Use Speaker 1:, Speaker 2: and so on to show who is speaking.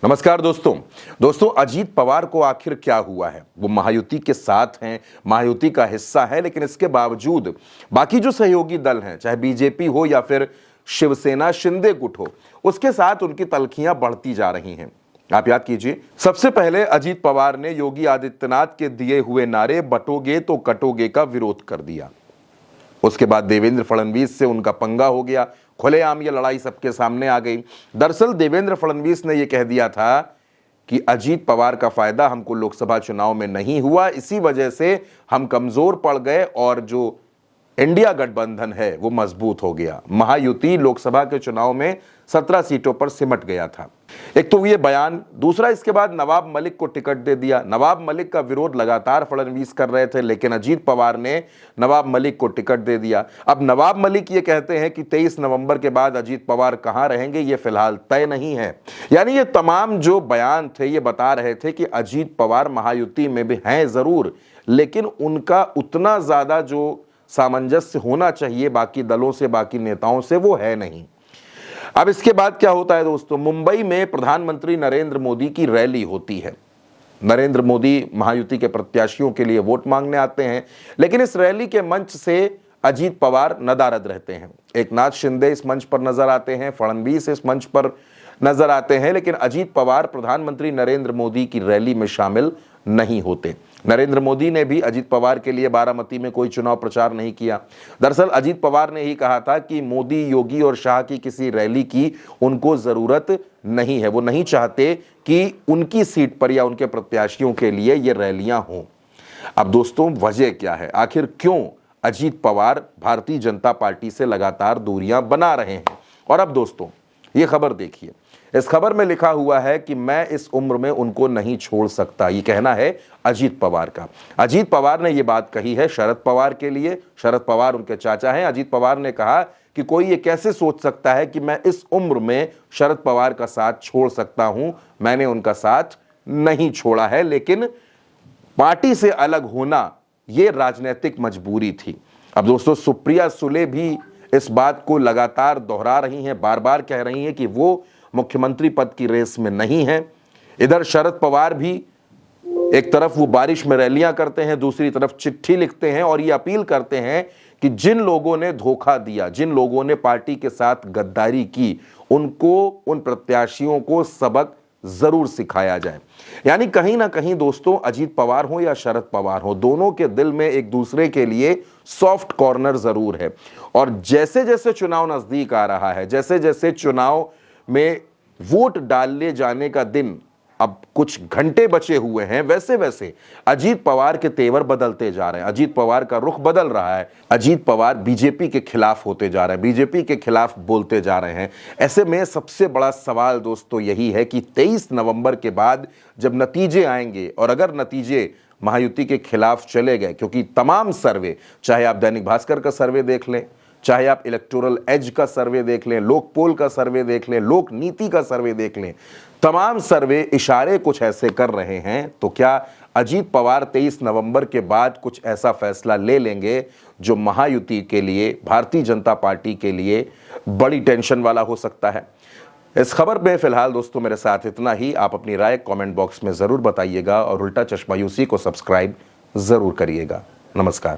Speaker 1: नमस्कार दोस्तों अजीत पवार को आखिर क्या हुआ है। वो महायुति के साथ हैं, महायुति का हिस्सा है, लेकिन इसके बावजूद बाकी जो सहयोगी दल हैं, चाहे बीजेपी हो या फिर शिवसेना शिंदे गुट हो, उसके साथ उनकी तल्खियां बढ़ती जा रही हैं। आप याद कीजिए, सबसे पहले अजीत पवार ने योगी आदित्यनाथ के दिए हुए नारे बटोगे तो कटोगे का विरोध कर दिया। उसके बाद देवेंद्र फडणवीस से उनका पंगा हो गया, खुलेआम ये लड़ाई सबके सामने आ गई। दरअसल देवेंद्र फडणवीस ने यह कह दिया था कि अजीत पवार का फायदा हमको लोकसभा चुनाव में नहीं हुआ, इसी वजह से हम कमजोर पड़ गए और जो इंडिया गठबंधन है वो मजबूत हो गया। महायुति लोकसभा के चुनाव में 17 सीटों पर सिमट गया था। एक तो ये बयान, दूसरा इसके बाद नवाब मलिक को टिकट दे दिया। नवाब मलिक का विरोध लगातार फडणवीस कर रहे थे, लेकिन अजीत पवार ने नवाब मलिक को टिकट दे दिया। अब नवाब मलिक ये कहते हैं कि 23 नवंबर के बाद अजीत पवार कहां रहेंगे ये फिलहाल तय नहीं है। यानी ये तमाम जो बयान थे ये बता रहे थे कि अजीत पवार महायुति में भी हैं जरूर, लेकिन उनका उतना ज्यादा जो सामंजस्य होना चाहिए बाकी दलों से, बाकी नेताओं से, वो है नहीं। अब इसके बाद क्या होता है दोस्तों, मुंबई में प्रधानमंत्री नरेंद्र मोदी की रैली होती है। नरेंद्र मोदी महायुति के प्रत्याशियों के लिए वोट मांगने आते हैं, लेकिन इस रैली के मंच से अजीत पवार नदारद रहते हैं। एकनाथ शिंदे इस मंच पर नजर आते हैं, फडणवीस इस मंच पर नजर आते हैं, लेकिन अजीत पवार प्रधानमंत्री नरेंद्र मोदी की रैली में शामिल नहीं होते। नरेंद्र मोदी ने भी अजीत पवार के लिए बारामती में कोई चुनाव प्रचार नहीं किया। दरअसल अजीत पवार ने ही कहा था कि मोदी, योगी और शाह की किसी रैली की उनको जरूरत नहीं है। वो नहीं चाहते कि उनकी सीट पर या उनके प्रत्याशियों के लिए ये रैलियां हों। अब दोस्तों वजह क्या है, आखिर क्यों अजीत पवार भारतीय जनता पार्टी से लगातार दूरियां बना रहे हैं? और अब दोस्तों ये खबर देखिए, इस खबर में लिखा हुआ है कि मैं इस उम्र में उनको नहीं छोड़ सकता। ये कहना है अजीत पवार का। अजीत पवार ने ये बात कही है शरद पवार के लिए। शरद पवार उनके चाचा हैं। अजीत पवार ने कहा कि कोई ये कैसे सोच सकता है कि मैं इस उम्र में शरद पवार का साथ छोड़ सकता हूं। मैंने उनका साथ नहीं छोड़ा है, लेकिन पार्टी से अलग होना ये राजनीतिक मजबूरी थी। अब दोस्तों सुप्रिया सुले भी इस बात को लगातार दोहरा रही हैं, बार बार कह रही हैं कि वो मुख्यमंत्री पद की रेस में नहीं है। इधर शरद पवार भी एक तरफ वो बारिश में रैलियां करते हैं, दूसरी तरफ चिट्ठी लिखते हैं और ये अपील करते हैं कि जिन लोगों ने धोखा दिया, जिन लोगों ने पार्टी के साथ गद्दारी की, उनको, उन प्रत्याशियों को सबक जरूर सिखाया जाए। यानी कहीं ना कहीं दोस्तों अजीत पवार हो या शरद पवार हो, दोनों के दिल में एक दूसरे के लिए सॉफ्ट कॉर्नर जरूर है। और जैसे जैसे चुनाव नजदीक आ रहा है, जैसे जैसे चुनाव में वोट डालने जाने का दिन अब कुछ घंटे बचे हुए हैं, वैसे वैसे अजीत पवार के तेवर बदलते जा रहे हैं। अजीत पवार का रुख बदल रहा है। अजीत पवार बीजेपी के खिलाफ होते जा रहे हैं, बीजेपी के खिलाफ बोलते जा रहे हैं। ऐसे में सबसे बड़ा सवाल दोस्तों यही है कि 23 नवंबर के बाद जब नतीजे आएंगे, और अगर नतीजे महायुति के खिलाफ चले गए, क्योंकि तमाम सर्वे, चाहे आप दैनिक भास्कर का सर्वे देख लें, चाहे आप इलेक्टोरल एज का सर्वे देख लें, लोकपोल का सर्वे देख लें, लोक नीति का सर्वे देख लें, तमाम सर्वे इशारे कुछ ऐसे कर रहे हैं। तो क्या अजीत पवार 23 नवंबर के बाद कुछ ऐसा फैसला ले लेंगे जो महायुति के लिए, भारतीय जनता पार्टी के लिए बड़ी टेंशन वाला हो सकता है? इस खबर में फिलहाल दोस्तों मेरे साथ इतना ही। आप अपनी राय कमेंट बॉक्स में जरूर बताइएगा और उल्टा चश्मा यूसी को सब्सक्राइब जरूर करिएगा। नमस्कार।